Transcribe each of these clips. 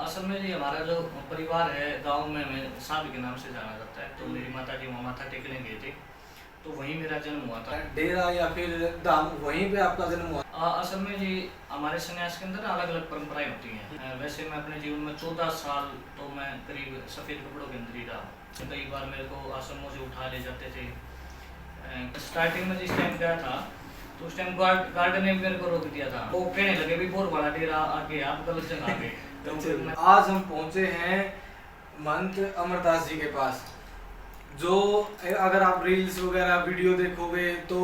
असल में जी हमारा जो परिवार है गांव में हमें साध के नाम से जाना जाता है। तो मेरी माता जी वहाँ माथा टेकने गए थे, तो वहीं मेरा जन्म हुआ था। डेरा या फिर धाम वहीं पे आपका जन्म हुआ? असल में जी हमारे संन्यास के अंदर अलग अलग परंपराएं होती हैं। वैसे मैं अपने जीवन में 14 साल तो मैं करीब सफ़ेद कपड़ों के अंदर ही रहा। कई बार मेरे को आश्रमों से उठा ले जाते थे। स्टार्टिंग में जिस टाइम गया था तो उस टाइम गार्डन ने मेरे को रोक दिया था। वो कहने लगे भी बोर वाला डेरा आके आप गलत जगह आ गए। तो फिर मैं आज हम पहुंचे हैं महंत अमरदास जी के पास, जो अगर आप रील्स वगैरह वीडियो देखोगे तो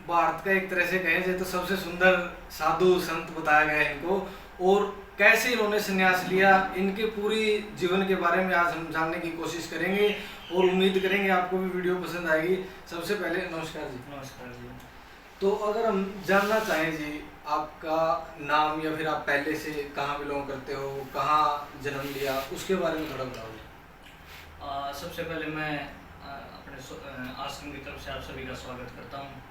भारत का एक तरह से कहें जाए तो सबसे सुंदर साधु संत बताया गया है इनको, और कैसे इन्होंने संन्यास लिया, इनके पूरी जीवन के बारे में आज हम जानने की कोशिश करेंगे और उम्मीद करेंगे आपको भी वीडियो पसंद आएगी। सबसे पहले नमस्कार जी। नमस्कार जी। तो अगर हम जानना चाहें जी, आपका नाम या फिर आप पहले से कहाँ बिलोंग करते हो, कहाँ जन्म लिया, उसके बारे में थोड़ा बताओ। सबसे पहले मैं अपने आश्रम की तरफ से आप सभी का स्वागत करता हूँ।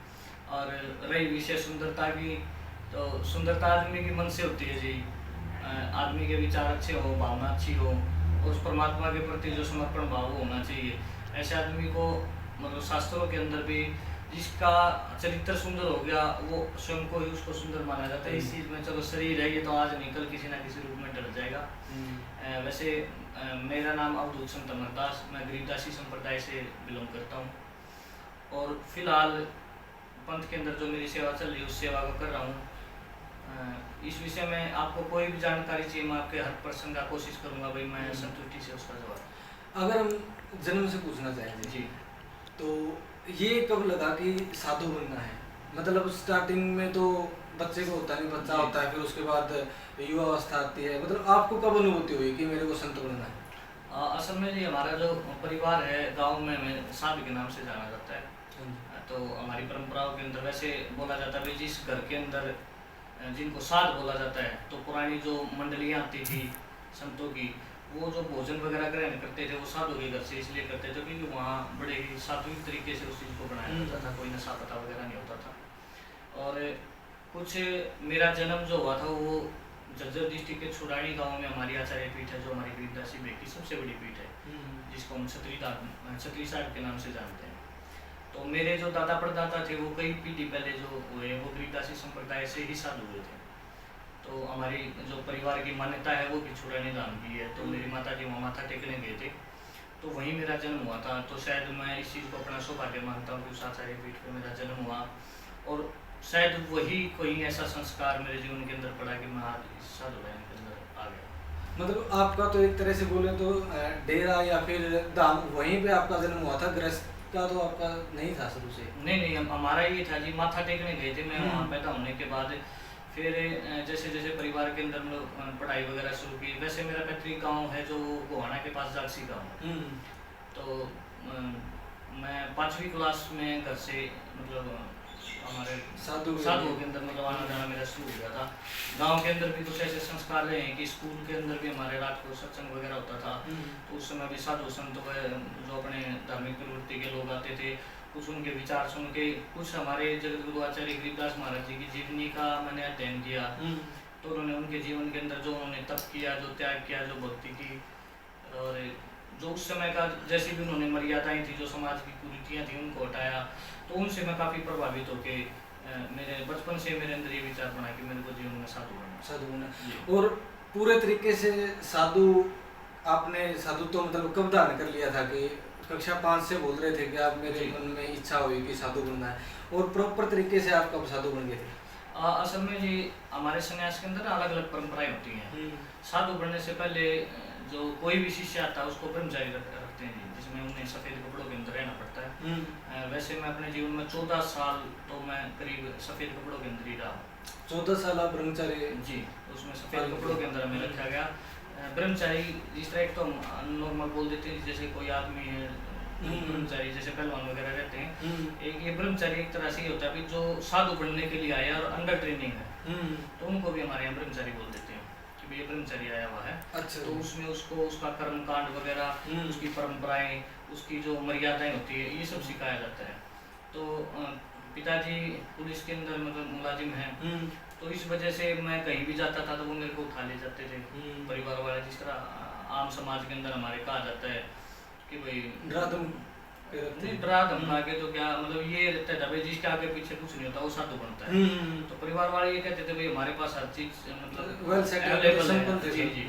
और रही विषय सुंदरता की, तो सुंदरता आदमी की मन से होती है जी। आदमी के विचार अच्छे हो, भावना अच्छी हो, उस परमात्मा के प्रति जो समर्पण भाव होना चाहिए। ऐसे आदमी को मतलब शास्त्रों के अंदर भी जिसका चरित्र सुंदर हो गया वो स्वयं को ही उसको सुंदर माना जाता है। इस चीज़ में चलो शरीर है ये तो आज निकल किसी ना किसी रूप में ढल जाएगा। वैसे मेरा नाम अवधूत संत अमरदास, मैं गरीबदासी संप्रदाय से बिलोंग करता हूँ और फिलहाल पंथ के अंदर जो मेरी सेवा चल रही है उस सेवा को कर रहा हूँ। इस विषय में आपको कोई भी जानकारी चाहिए मैं आपके हर प्रश्न का कोशिश करूँगा भाई मैं संतुष्टि से उसका जवाब। अगर हम जन्म से पूछना चाहें जी, तो ये कब लगा कि साधु बनना है? मतलब स्टार्टिंग में तो बच्चे को होता नहीं, बच्चा होता है, फिर उसके बाद युवा अवस्था आती है, मतलब आपको कब अनुभूति हुई कि मेरे को संत बनना है? असल में जी हमारा जो परिवार है गांव में हमें साध के नाम से जाना जाता है। तो हमारी परंपराओं के अंदर वैसे बोला जाता है जिस घर के अंदर जिनको साध बोला जाता है, तो पुरानी जो मंडलियाँ आती थी संतों की, वो जो भोजन वगैरह ग्रहण करते थे वो साधु के घर से इसलिए करते थे क्योंकि वहाँ बड़े ही सात्विक तरीके से उस चीज़ को बनाया जाता था, कोई नशा पता वगैरह नहीं होता था। और कुछ मेरा जन्म जो हुआ था वो झज्जर डिस्ट्रिक्ट के छुड़ानी गांव में हमारी आचार्य पीठ है, जो हमारी गरीबदासी बेग की सबसे बड़ी पीठ है, जिसको हम छत्री साहब के नाम से जानते हैं। तो मेरे जो दादा परदादा थे वो कई पीढ़ी पहले जो हुए वो गरीबदासी संप्रदाय से ही साधु हुए थे। तो हमारी जो परिवार की मान्यता है वो भी छुड़ानी धाम की है। तो मेरी माता जी वहाँ माथा टेकने गए थे, तो वहीं मेरा जन्म हुआ था। तो शायद मैं इस चीज़ को अपना सौभाग्य मानता हूँ कि उस आचार्य पीठ पर मेरा जन्म हुआ, और शायद वही कोई ऐसा संस्कार मेरे जीवन के अंदर पड़ा कि मैं आज इस साधु लाइन के अंदर आ गया। मतलब आपका तो एक तरह से बोले तो डेरा या फिर धाम वहीं पे आपका जन्म हुआ था, गृहस्थ का तो आपका नहीं था शुरू से? नहीं, हमारा ये था जी, माथा टेकने गए थे। मैं वहाँ पैदा होने के बाद फिर जैसे जैसे परिवार के अंदर हम लोग पढ़ाई वगैरह शुरू की। वैसे मेरा पैतृक गांव है जो गोहाना के पास जागसी गाँव है। तो मैं 5वीं क्लास में घर से मतलब हमारे साधुओं के अंदर मतलब आना जाना मेरा शुरू हो गया था। गांव के अंदर भी कुछ ऐसे संस्कार रहे हैं कि स्कूल के अंदर भी हमारे रात को सत्संग वगैरह होता था। तो उस समय भी साधु संत जो अपने धार्मिक प्रवृत्ति के लोग आते थे, कुछ उनके विचार सुन के, कुछ हमारे जगत गुरु आचार्य गरीबदास महाराज जी की जीवनी का मैंने अध्ययन किया। तो उन्होंने उनके जीवन के अंदर जो उन्होंने तप किया, जो त्याग किया, जो भक्ति की, और जो उस समय का जैसी भी उन्होंने मर्यादाएं थी, जो समाज की कुरीतियाँ थी, उनको हटाया। तो उनसे मैं काफ़ी प्रभावित होके मेरे बचपन से मेरे अंदर ये विचार बना कि मेरे को जीवन में साधु बनना। और पूरे तरीके से साधु आपने साधु तो मतलब कब धारण कर लिया था? कि कक्षा 5 से बोल रहे थे कि आप मेरे मन में इच्छा हुई कि साधु बनना है, और प्रॉपर तरीके से आप कब साधु बन गए थे? असल में जी हमारे संन्यास के अंदर अलग अलग परंपराएं होती हैं। साधु बनने से पहले जो कोई भी शिष्य आता है उसको ब्रह्मचारी रखते हैं, जिसमें उन्हें सफ़ेद कपड़ों के अंदर रहना पड़ता है। वैसे मैं अपने जीवन में 14 साल तो मैं करीब सफ़ेद कपड़ों के अंदर ही रहा। 14 साल आप ब्रह्मचारी? जी, उसमें सफ़ेद कपड़ों के अंदर हमें रखा गया। ब्रह्मचारी जिस तरह एक तो हम नॉर्मल बोल देते हैं जैसे कोई आदमी है ब्रह्मचारी, जैसे पहलवान वगैरह रहते हैं, एक ये ब्रह्मचारी एक तरह से ही होता है जो साधु बनने के लिए आया और अंडर ट्रेनिंग है, तो उनको भी हमारे यहाँ ब्रह्मचारी बोल देते हैं कि ये ब्रह्मचारी आया हुआ है। अच्छा। तो उसमें उसको उसका कर्म कांड वगैरह, उसकी परंपराएं, उसकी जो मर्यादाएं होती है, ये सब सिखाया जाता है। तो पिताजी पुलिस के अंदर मतलब मुलाजिम हैं, तो इस वजह से मैं कहीं भी जाता था तो वो मेरे को उठा ले जाते थे परिवार वाले। जिस तरह आम समाज के अंदर हमारे कहा जाता है कि भाई नहीं डरा धमका के तो क्या मतलब ये रहता था भाई जिसके आगे पीछे कुछ नहीं होता वो साधु बनता है। तो परिवार वाले ये कहते थे भाई हमारे पास हर चीज मतलब अवेलेबल है। जी जी।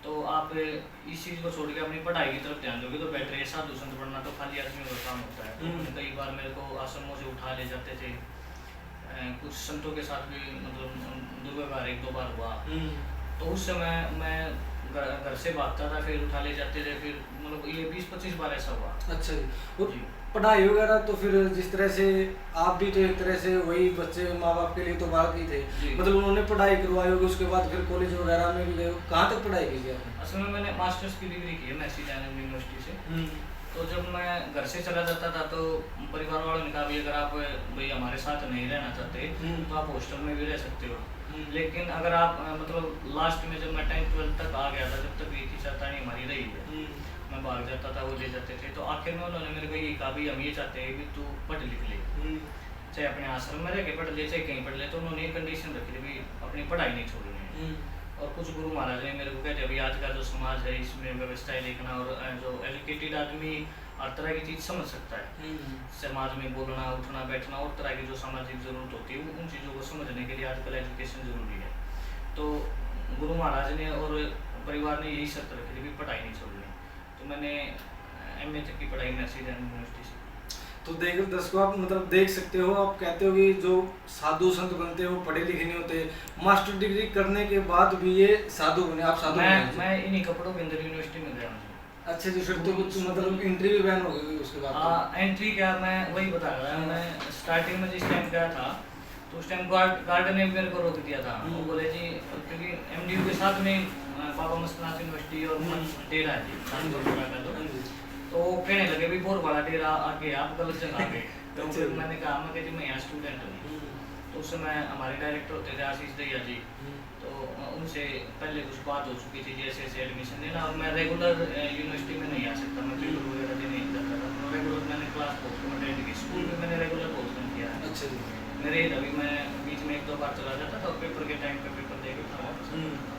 तो आप इस चीज को छोड़ के अपनी पढ़ाई की तरफ ध्यान दोगे तो बेटर है। साधु संत बनना तो खाली आदमी का काम होता है। तो कई बार मेरे को आश्रमों से उठा ले जाते थे। कुछ संतों के साथ भी मतलब दुर्व्यवहार एक दो बार हुआ। तो उस समय मैं घर से भागता था, फिर उठा ले जाते थे, फिर मतलब ये 20-25 बार ऐसा हुआ। अच्छा जी। वो पढ़ाई वगैरह तो फिर जिस तरह से आप भी तो एक तरह से वही बच्चे माँ बाप के लिए तो बाहर ही थे, मतलब उन्होंने पढ़ाई करवाई होगी, उसके बाद फिर कॉलेज वगैरह में भी गए, कहाँ तक पढ़ाई की आपने? असल में मैंने मास्टर्स की डिग्री की है मैक्सिस यूनिवर्सिटी से। तो जब मैं घर से चला जाता था तो परिवार वालों ने कहा भाई अगर आप भाई हमारे साथ नहीं रहना चाहते तो आप हॉस्टल में भी रह सकते हो, लेकिन अगर आप मतलब लास्ट में जब मैं 10th-12th तक आ गया था, जब तक एक ही चाहतानी हमारी रही है, मैं भाग जाता था, वो ले जाते थे। तो आखिर में उन्होंने मेरे को ये कहा भाई हम ये चाहते हैं कि तू पढ़ लिख ले, चाहे अपने आश्रम में रह के पढ़ ले चाहे कहीं पढ़ ले। तो उन्होंने एक कंडीशन रखी थी भाई अपनी पढ़ाई नहीं छोड़नी है। और कुछ गुरु महाराज ने मेरे को कहते अभी आज का जो समाज है इसमें व्यवस्थाएं देखना, और जो एजुकेटेड आदमी हर तरह की चीज़ समझ सकता है, समाज में बोलना उठना बैठना और तरह की जो सामाजिक जरूरत होती है उन चीज़ों को समझने के लिए आजकल एजुकेशन जरूरी है। तो गुरु महाराज ने और परिवार ने यही शर्त रखी थी कि पढ़ाई नहीं छोड़नी। तो मैंने MA तक की पढ़ाई मैक्सिस यूनिवर्सिटी से। तो देख दर्शकों आप मतलब देख सकते हो, आप कहते हो कि जो साधु संत बनते हैं वो पढ़े लिखे नहीं होते, मास्टर डिग्री करने के बाद भी ये साधु बने। आप साधु मैं इन्हीं कपड़ों के अंदर यूनिवर्सिटी में गया हूँ। अच्छा जी। फिर तो कुछ मतलब एंट्री भी बैन हो गई उसके बाद? एंट्री क्या, मैं वही बता रहा था। मैं स्टार्टिंग में जिस टाइम गया था तो उस टाइम गार्ड ने मेरे को रोक दिया था। वो बोले जी क्योंकि MDU के साथ में बाबा मस्तनाथ यूनिवर्सिटी और डेरा है जी का, तो कहने लगे भी बहुत बड़ा डेरा आगे आप गलत जगह आ गए। तो फिर मैंने कहा मैं जी मैं यहाँ स्टूडेंट हूँ। तो उस समय हमारे डायरेक्टर होते थे आशीष दैया जी, तो उनसे पहले कुछ बात हो चुकी थी जैसे ऐसे एडमिशन लेना, और मैं रेगुलर यूनिवर्सिटी में नहीं आ सकता, मैं पेपर वगैरह देने नहीं जाता था। रेगुलर मैंने क्लास बहुत कम अटेंड की, स्कूल में मैंने रेगुलर बहुत कम किया है। अच्छा जी। मेरे अभी मैं बीच में 1-2 बार चला जाता था और पेपर के टाइम पे पेपर दे के था वापस।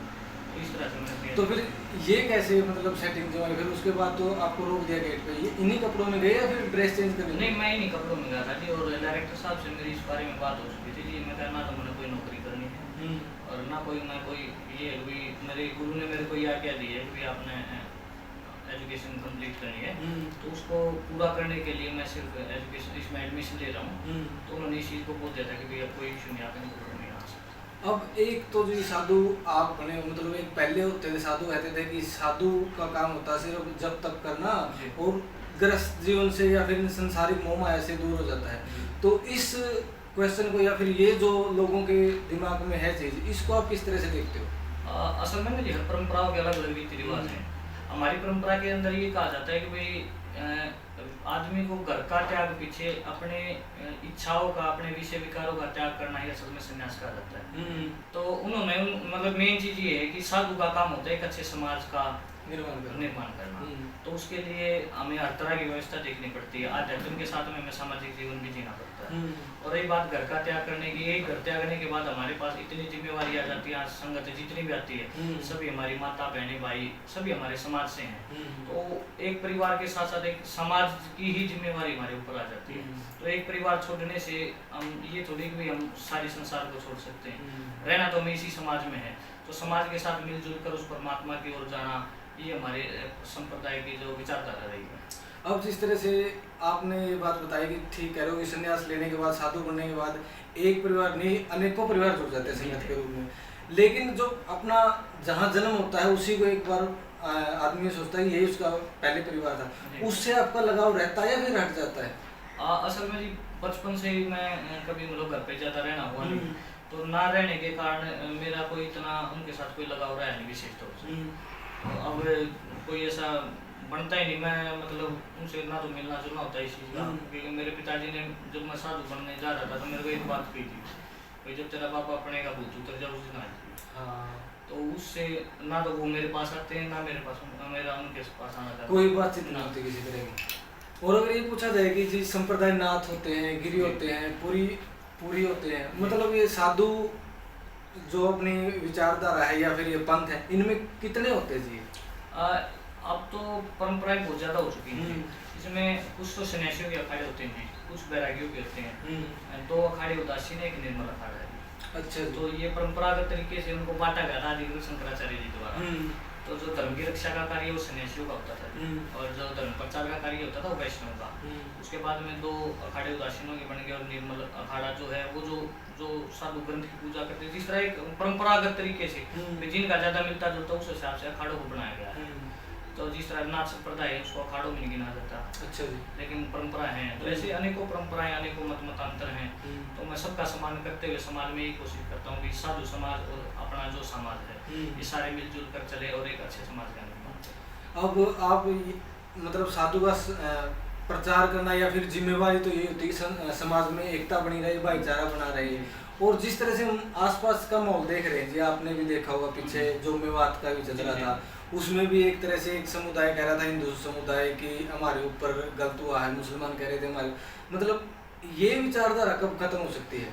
इस तरह से मैंने। तो फिर ये कैसे मतलब सेटिंग जो है, फिर उसके बाद तो आपको रोक दिया गेट पे, ये इन्हीं कपड़ों में गए या फिर ड्रेस चेंज करने? नहीं मैं इन्हीं कपड़ों में गया था जी। और डायरेक्टर साहब से मेरी इस बारे में बात हो चुकी थी जी। मैं कहना तो मैंने कोई नौकरी करनी है और ना कोई ये भी मेरे गुरु ने मेरे को यह क्या दी है कि आपने एजुकेशन कंप्लीट करनी है, तो उसको पूरा करने के लिए मैं सिर्फ एजुकेशन इसमें एडमिशन ले रहा हूँ। तो उन्होंने इस चीज़ को बोल दिया था कि भैया कोई इशू नहीं, आप नहीं आ सकते। अब एक तो जो साधु आप बने, मतलब एक पहले होते थे साधु कहते थे कि साधु का काम होता है सिर्फ जब तक करना और ग्रस्त जीवन से या फिर संसारिक मोह माया से दूर हो जाता है। तो इस क्वेश्चन को या फिर ये जो लोगों के दिमाग में है चीज़, इसको आप किस तरह से देखते हो? असल में जी हर परंपराओं के अलग अलग रीति रिवाज हैं। हमारी परंपरा के अंदर ये कहा जाता है कि भाई आदमी को घर का त्याग पीछे अपने इच्छाओं का, अपने विषय विकारों का त्याग करना ही असल में संन्यास कहा जाता है। तो उन्होंने मतलब मेन चीज ये है कि साधु का काम होता है एक अच्छे समाज का निर्माण करना। तो उसके लिए हमें हर तरह की व्यवस्था देखनी पड़ती है। आध्यात्म के साथ में हमें सामाजिक जीवन भी जीना पड़ता है। और रही बात घर का त्याग करने की, एक घर त्याग करने के बाद हमारे पास इतनी जिम्मेवारी आ जाती है, संगत जितनी भी आती है सभी हमारी माता बहनें भाई सभी हमारे समाज से हैं। तो एक परिवार के साथ साथ एक समाज की ही जिम्मेवारी हमारे ऊपर आ जाती है। तो एक परिवार छोड़ने से हम ये थोड़ी कि हम सारी संसार को छोड़ सकते हैं, रहना तो हमें इसी समाज में है। तो समाज के साथ मिलजुल कर उस परमात्मा की ओर जाना, ये हमारे संप्रदाय की जो विचारधारा रही है। अब जिस तरह से आपने ये बात बताई कि ठीक कह रहे हो कि संन्यास लेने के बाद, साधु बनने के बाद एक परिवार नहीं अनेकों परिवार जुड़ जाते हैं संगत के रूप में, लेकिन जो अपना जहाँ जन्म होता है उसी को एक बार आदमी सोचता है यही उसका पहले परिवार था, उससे आपका लगाव रहता है या फिर हट जाता है? असल में जी बचपन से ही मैं कभी मतलब घर पे ज़्यादा रहना हुआ नहीं, तो ना रहने के कारण मेरा कोई इतना उनके साथ कोई लगाव रहा नहीं विशेष तौर से। अब कोई ऐसा बनता ही नहीं, मैं मतलब उनसे ना तो मिलना जुलना होता है इस चीज़ का। क्योंकि मेरे पिताजी ने जब मैं साधु बनने जा रहा था तो मेरे को एक बात कही थी भाई जब तेरा पापा पढ़ेगा भूत उतर जा उस दिन आएगी। तो उससे ना तो वो मेरे पास आते हैं ना मेरे पास मेरा उनके पास आना था, कोई बातचीत नहीं होती किसी तरह की। और अगर ये पूछा जाए कि जी संप्रदाय नाथ होते हैं, गिरी होते हैं, पूरी होते हैं, मतलब ये साधु जो अपनी विचारधारा है या फिर ये पंथ है, इनमें कितने होते जी? अब तो परंपराएं बहुत ज्यादा हो चुकी हैं। हम्म। इसमें कुछ तो सन्यासियों के अखाड़े होते हैं, कुछ बैरागियों के होते हैं, दो अखाड़े उदासीन है, एक निर्मल अखाड़ा है। अच्छा जी। तो ये परंपरागत तरीके से उनको बांटा गया था आदिगुरु शंकराचार्य जी द्वारा। तो जो धर्म की रक्षा का कार्य वो सन्यासियों का होता था, और जो धर्म प्रचार का कार्य होता था वो वैष्णव का। उसके बाद में दो अखाड़े उदासीनों के बन गए, और निर्मल अखाड़ा जो है वो जो साधु ग्रंथ की पूजा करते हैं, जिस तरह एक परंपरागत तरीके से जिनका ज्यादा मिलता जुलता उस हिसाब से अखाड़ों को बनाया गया है। तो जिस तरह नाथ संप्रदाय है उसको अखाड़ों में नहीं गिना जाता। अच्छा जी। लेकिन परंपरा है, तो ऐसे अनेकों परंपराएं, अनेकों मत मतांतर हैं। तो मैं सबका सम्मान करते हुए समाज में यही कोशिश करता हूँ कि साधु समाज और अपना जो समाज है ये सारे मिलजुल कर चले और एक अच्छे समाज का निर्माण करें। अब आप मतलब साधु का प्रचार करना या फिर जिम्मेवारी तो ये होती है समाज में एकता बनी रहे, भाईचारा बना रहे। और जिस तरह से हम आसपास का माहौल देख रहे हैं जी, आपने भी देखा होगा पीछे जो मेवात का भी चल रहा था, उसमें भी एक तरह से एक समुदाय कह रहा था, हिंदू समुदाय की हमारे ऊपर गलत हुआ है, मुसलमान कह रहे थे हमारे, मतलब ये विचारधारा कब खत्म हो सकती है?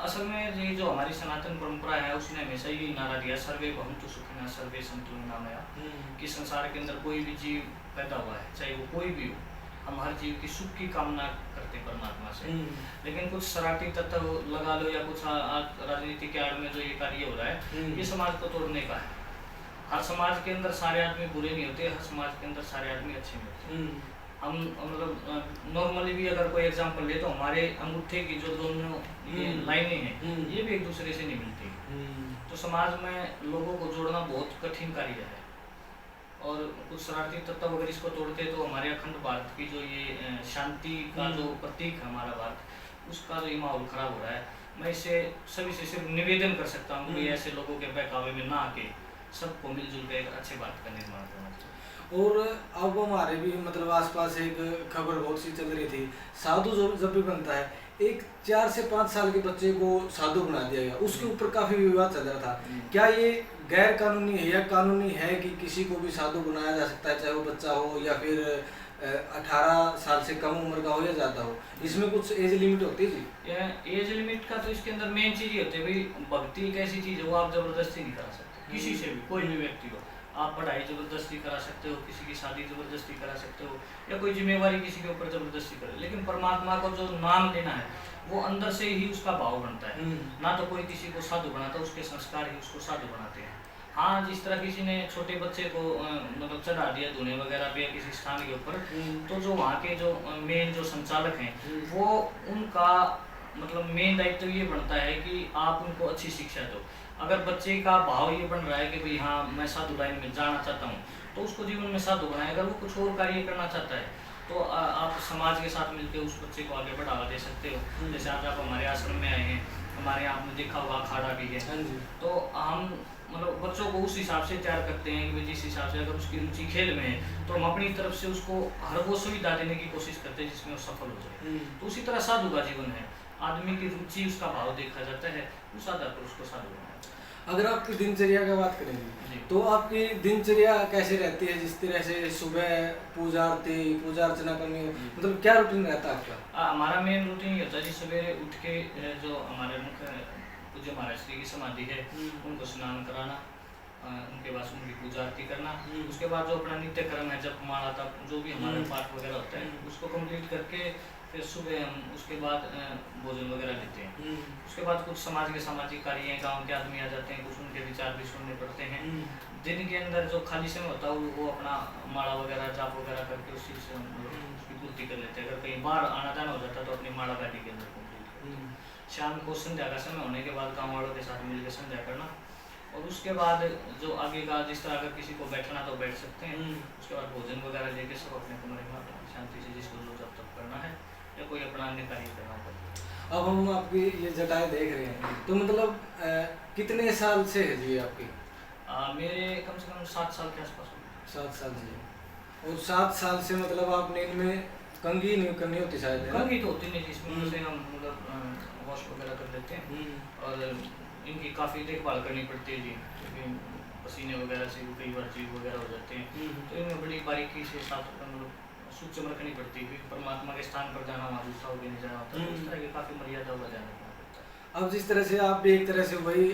असल में ये जो हमारी सनातन परंपरा है उसने हमेशा ही नारा दिया, सर्वे भवन्तु सुखिनः सर्वे सन्तु निरामया, कि संसार के अंदर कोई भी जीव पैदा हुआ है, चाहे वो कोई भी हो, हम हर जीव की सुख की कामना करते परमात्मा से। लेकिन कुछ शरारती तत्व लगा लो या कुछ राजनीति के आड़ में जो ये कार्य हो रहा है, ये समाज को तोड़ने का है। हर समाज के अंदर सारे आदमी बुरे नहीं होते, हर समाज के अंदर सारे आदमी अच्छे नहीं होते। हम मतलब नॉर्मली भी अगर कोई एग्जांपल ले तो हमारे अंगूठे की जो दोनों ये लाइनें हैं ये भी एक दूसरे से नहीं मिलती। तो समाज में लोगों को जोड़ना बहुत कठिन कार्य है, और कुछ शरारती तत्व अगर इसको तोड़ते तो हमारे अखंड भारत की जो ये शांति का जो प्रतीक है हमारा भारत, उसका जो ये माहौल खराब हो रहा है। मैं इससे सभी से सिर्फ निवेदन कर सकता हूँ कि ऐसे लोगों के बहकावे में ना आके सबको मिलजुल कर एक अच्छे भारत का निर्माण करना चाहिए। और अब हमारे भी मतलब आसपास एक खबर बहुत सी चल रही थी, साधु जब भी बनता है, एक 4 से 5 साल के बच्चे को साधु बना दिया गया, उसके ऊपर काफी विवाद चल रहा था। क्या ये गैर कानूनी है या कानूनी है कि किसी को भी साधु बनाया जा सकता है, चाहे वो बच्चा हो या फिर 18 साल से कम उम्र का हो या ज्यादा हो? इसमें कुछ एज लिमिट होती है जी? एज लिमिट का तो इसके अंदर मेन चीज ये होती है भाई, भक्ति एक ऐसी चीज है वो आप जबरदस्ती नहीं करा सकते किसी से भी, कोई भी व्यक्ति हो। आप पढ़ाई जबरदस्ती करा सकते हो, किसी की शादी जबरदस्ती करा सकते हो, या कोई जिम्मेवारी किसी के ऊपर जबरदस्ती करे, लेकिन परमात्मा को जो नाम लेना है वो अंदर से ही उसका भाव बनता है। ना तो कोई किसी को साधु बनाता, उसके संस्कार ही उसको साधु बनाते हैं। हाँ, जिस तरह किसी ने छोटे बच्चे को मतलब चढ़ा दिया धुने वगैरह पे या किसी स्थान के ऊपर, तो जो वहाँ के जो मेन जो संचालक हैं वो उनका मतलब मेन दायित्व ये बनता है कि आप उनको अच्छी शिक्षा दो। अगर बच्चे का भाव ये बन रहा है कि भाई हाँ मैं साधु लाइन में जाना चाहता हूँ, तो उसको जीवन में साधु बनाए। अगर वो कुछ और कार्य करना चाहता है तो आप समाज के साथ मिलकर उस बच्चे को आगे बढ़ावा दे सकते हो। जैसे आज आप हमारे आश्रम में आए हैं, हमारे यहाँ आपने देखा होगा अखाड़ा भी है, तो हम मतलब बच्चों को उस हिसाब से तैयार करते हैं कि जिस हिसाब से अगर उसकी रुचि खेल में है तो हम अपनी तरफ से उसको हर वो सुविधा देने की कोशिश करते हैं जिसमें वो सफल हो जाए। तो उसी तरह साधु का जीवन है, आदमी की रुचि उसका भाव देखा जाता है, उस आधार पर उसको साधु बनाया जाता है। अगर आपकी दिनचर्या की बात करेंगे तो आपकी दिनचर्या कैसे रहती है? जिस तरह से सुबह पूजा अर्चना करनी हो, मतलब क्या रूटीन रहता है आपका? हमारा मेन रूटीन ये होता है जी, सवेरे उठ के जो हमारे मुख्य पूज्य महाराज श्री की समाधि है उनको स्नान कराना, उनके बाद उनकी पूजा आरती करना, उसके बाद जो अपना नित्य कर्म है जब माला तक जो भी हमारे पाठ वगैरह होता है उसको कंप्लीट करके फिर सुबह हम उसके बाद भोजन वगैरह लेते हैं। उसके बाद कुछ समाज के सामाजिक कार्य हैं, गांव के आदमी आ जाते हैं, कुछ उनके विचार भी सुनने पड़ते हैं। दिन के अंदर जो खाली समय होता है वो अपना माला वगैरह जाप वगैरह करके उसी से हम उसकी पूर्ति कर लेते हैं। अगर कहीं बाहर आना जाना हो जाता है तो अपनी माला गाड़ी के अंदर कंप्लीट करते हैं। शाम को संध्या का समय होने के बाद गाँव वालों के साथ मिलकर संध्या करना, और उसके बाद जो आगे का जिस तरह अगर किसी को बैठना तो बैठ सकते हैं। उसके बाद भोजन वगैरह लेके सब अपने कमरे में शांति से जिसको जो जब तक करना है या कोई अपना अन्य कार्य करना पड़ता है। अब हम आपकी ये जटाएं देख रहे हैं तो मतलब कितने साल से है जी आपकी? मेरे कम से कम 7 साल के आसपास हो गए। 7 साल से। और 7 साल से मतलब आपने इनमें कंघी नहीं करनी होती शायद? कंघी तो होती नहीं, जिसमें से हम मतलब वॉश वगैरह कर देते हैं, और इनकी काफ़ी देखभाल करनी पड़ती है जी, क्योंकि पसीने वगैरह से कई बार जीव वगैरह हो जाते हैं, तो इनमें बड़ी बारीकी से साफ मतलब सूक्ष्म रखनी पड़ती है। परमात्मा के स्थान पर जाना, वहाँ दूसरा हो नहीं जाना होता है, तो इस तरह की काफ़ी मर्यादा का ध्यान रखना पड़ता है। अब जिस तरह से आप भी एक तरह से वही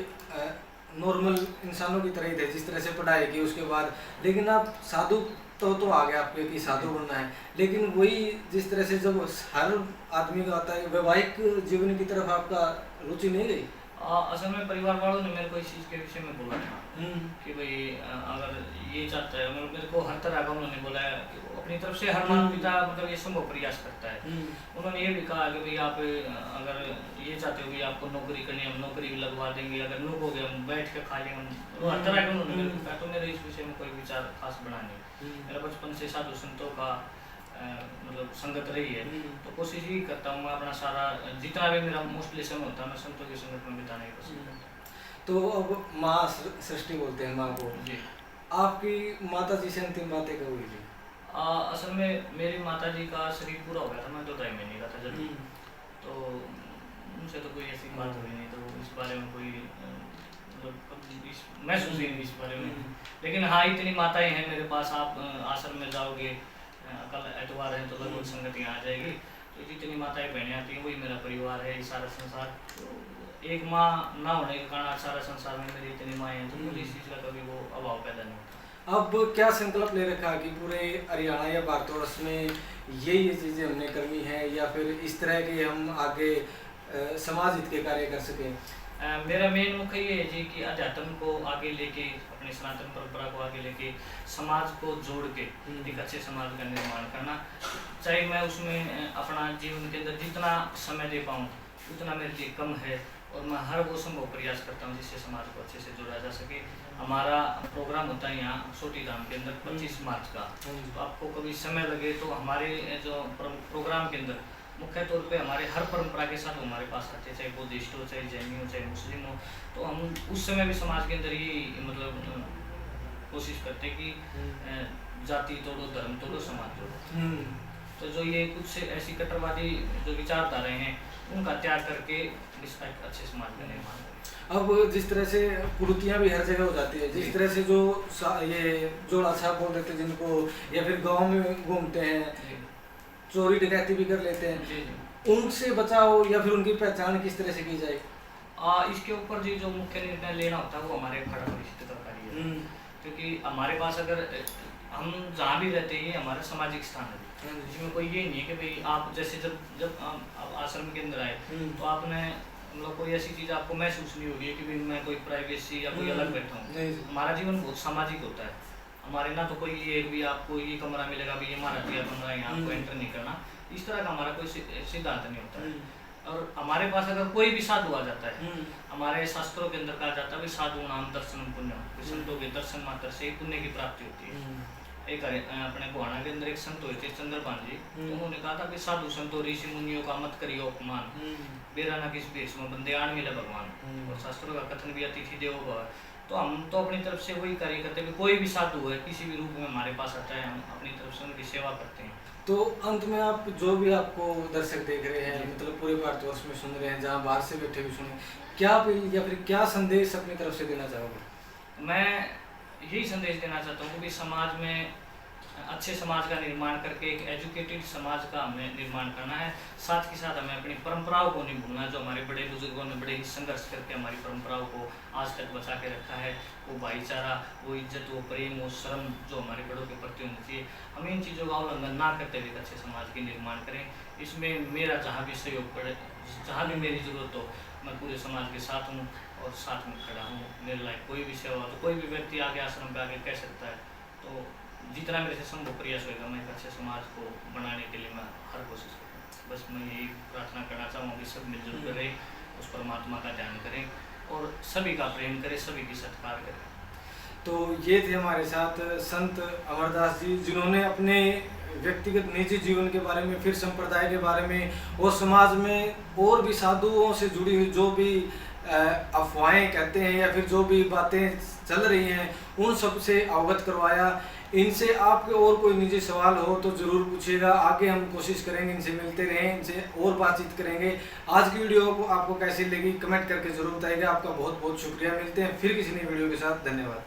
नॉर्मल इंसानों की तरह ही थे, जिस तरह से पढ़ाई की उसके बाद, लेकिन आप साधु तो आ गया आपके कि साधु बनना है, लेकिन वही जिस तरह से जब हर आदमी का होता है वैवाहिक जीवन की तरफ आपका रुचि नहीं गई? असल में परिवार वालों ने मेरे को इस चीज़ के विषय में बोला था कि भाई अगर ये चाहता है, मेरे को हर तरह का उन्होंने बोला है कि वो अपनी तरफ से हर माता पिता मतलब ये संभव प्रयास करता है। उन्होंने ये भी कहा कि भाई आप अगर ये चाहते हो कि आपको नौकरी करनी है, हम नौकरी भी लगवा देंगे, अगर नुक हो गया हम बैठ के खा लेंगे, हम हर तरह के उन्होंने मेरे को कहा। तो मेरे इस विषय में कोई विचार खास बना नहीं। मेरा बचपन से साधु संतों का मतलब संगत रही है, तो कोशिश ही करता हूँ मैं अपना सारा जितना भी मेरा मोस्टली समय होता है मैं संतों की संगत में बिताने की पसंद करता हूँ। तो अब माँ सृष्टि बोलते हैं माँ को जी। आपकी माता जी से अंतिम बातें कब हुई थी? असल में मेरी माता जी का शरीर पूरा हो गया था, मैं 2-2.5 महीने का था जब, तो उनसे तो कोई ऐसी बात हुई नहीं, तो इस बारे में कोई मतलब महसूस ही नहीं इस बारे में। लेकिन हाँ, इतनी माताएं हैं मेरे पास, आप आश्रम में जाओगे कल एतवार है तो लगभग संगत यहाँ आ जाएगी, तो जितनी माताएं बहनें आती हैं वही मेरा परिवार है, ये सारा संसार। तो एक माँ ना होने के कारण आज सारा संसार में मेरी इतनी माएँ हैं, तो मुझे इस चीज़ का कभी वो अभाव पैदा नहीं होता। अब क्या संकल्प ले रखा कि पूरे हरियाणा या भारतवर्ष में ये चीज़ें हमने करनी है, या फिर इस तरह के हम आगे समाज हित के कार्य कर सकें? मेरा मेन मुख्य ये है जी कि अध्यात्म को आगे लेके, अपनी सनातन परंपरा को आगे लेके समाज को जोड़ के एक अच्छे समाज का निर्माण करना। चाहे मैं उसमें अपना जीवन के अंदर जितना समय दे पाऊँ उतना मेरे लिए कम है, और मैं हर वो संभव प्रयास करता हूँ जिससे समाज को अच्छे से जोड़ा जा सके। हमारा प्रोग्राम होता है यहाँ सोटी धाम के अंदर 25 मार्च का, तो आपको कभी समय लगे तो हमारे जो प्रोग्राम के अंदर मुख्य तौर पे हमारे हर परंपरा के साथ हमारे पास आते हैं, चाहे बुद्धिस्ट हो, चाहे जैनी हो, चाहे मुस्लिम हो, तो हम उस समय भी समाज के अंदर ही मतलब कोशिश करते हैं कि जाति तोड़ो, धर्म तोड़ो, समाज जोड़ो। तो जो ये कुछ ऐसी कट्टरवादी जो विचारधाराएं हैं उनका त्याग करके इसका एक अच्छे समाज का निर्माण करें। अब जिस तरह से कुरीतियाँ भी हर जगह हो जाती है, जिस तरह से जो ये जोड़ा छाप बोल देते हैं जिनको, या फिर गाँव में घूमते हैं, चोरी डकैती भी कर लेते हैं, उनसे बचाओ या फिर उनकी पहचान किस तरह से की जाए? इसके ऊपर जी जो मुख्य निर्णय लेना होता है वो हमारे अखाड़ा परिषद का कार्य है, क्योंकि हमारे पास अगर हम जहाँ भी रहते हैं हमारा सामाजिक स्थान है, जिसमें कोई ये नहीं है कि भाई आप जैसे जब आप आश्रम के अंदर आए तो आपने मतलब कोई ऐसी चीज़ आपको महसूस नहीं होगी कि भाई मैं कोई प्राइवेसी या कोई अलग बैठा हूँ। हमारा जीवन बहुत सामाजिक होता है। हमारे ना तो कोई ये भी आपको ये कमरा मिलेगा भी ये हमारा दिया कमरा है, यहाँ आपको एंटर नहीं करना, इस तरह का हमारा कोई सिद्धांत नहीं होता है। और हमारे पास अगर कोई भी साधु आ जाता है, हमारे शास्त्रों के अंदर कहा जाता है साधु नाम दर्शन पुण्य, संतों के दर्शन मात्र से ही पुण्य की प्राप्ति होती है। एक अपने गोहाना के अंदर एक संत हुए थे चंद्रपाल जी, तो उन्होंने कहा था कि साधु संतों ऋषि मुनियों का मत करियो अपमान, बेरा न किस भेष में बंदे आन मिले भगवान, और शास्त्रों का कथन भी अतिथि देवो भव। तो हम तो अपनी तरफ से वही कार्य करते हैं कि कोई भी साधु है किसी भी रूप में हमारे पास आता है, हम अपनी तरफ से उनकी सेवा करते हैं। तो अंत में आप जो भी आपको दर्शक देख रहे हैं, मतलब पूरे भारतवर्ष में सुन रहे हैं, जहाँ बाहर से बैठे भी सुने, क्या अपील या फिर क्या संदेश अपनी तरफ से देना चाहोगे? मैं यही संदेश देना चाहता हूँ कि समाज में अच्छे समाज का निर्माण करके एक एजुकेटेड समाज का हमें निर्माण करना है। साथ ही साथ हमें अपनी परंपराओं को नहीं भूलना, जो हमारे बड़े बुजुर्गों ने बड़े ही संघर्ष करके हमारी परंपराओं को आज तक बचा के रखा है। वो भाईचारा, वो इज्जत, वो प्रेम, वो शर्म जो हमारे बड़ों के प्रति होनी चाहिए, हमें इन चीज़ों का उल्लंघन ना करते हुए अच्छे समाज के निर्माण करें। इसमें मेरा जहाँ भी सहयोग पड़े, जहाँ भी मेरी ज़रूरत हो, मैं पूरे समाज के साथ हूँ और साथ में खड़ा हूँ। मेरे लायक कोई भी सेवा हो तो कोई भी व्यक्ति आगे आश्रम पे आके कह सकता है, तो जितना मेरे से संभव प्रयास होगा मैं एक अच्छे समाज को बनाने के लिए मैं हर कोशिश करूँ। बस मैं यही प्रार्थना करना चाहूँगा कि सब मिलजुल कर रहें, उस परमात्मा का ध्यान करें और सभी का प्रेम करें, सभी की सत्कार करें। तो ये थे हमारे साथ संत अमरदास जी, जिन्होंने अपने व्यक्तिगत निजी जीवन के बारे में, फिर संप्रदाय के बारे में और समाज में और भी साधुओं से जुड़ी हुई जो भी अफवाहें कहते हैं या फिर जो भी बातें चल रही हैं उन सब से अवगत करवाया। इनसे आपके और कोई निजी सवाल हो तो ज़रूर पूछिएगा, आगे हम कोशिश करेंगे इनसे मिलते रहें, इनसे और बातचीत करेंगे। आज की वीडियो को आपको कैसी लगी कमेंट करके ज़रूर बताइएगा। आपका बहुत बहुत शुक्रिया। मिलते हैं फिर किसी नई वीडियो के साथ। धन्यवाद।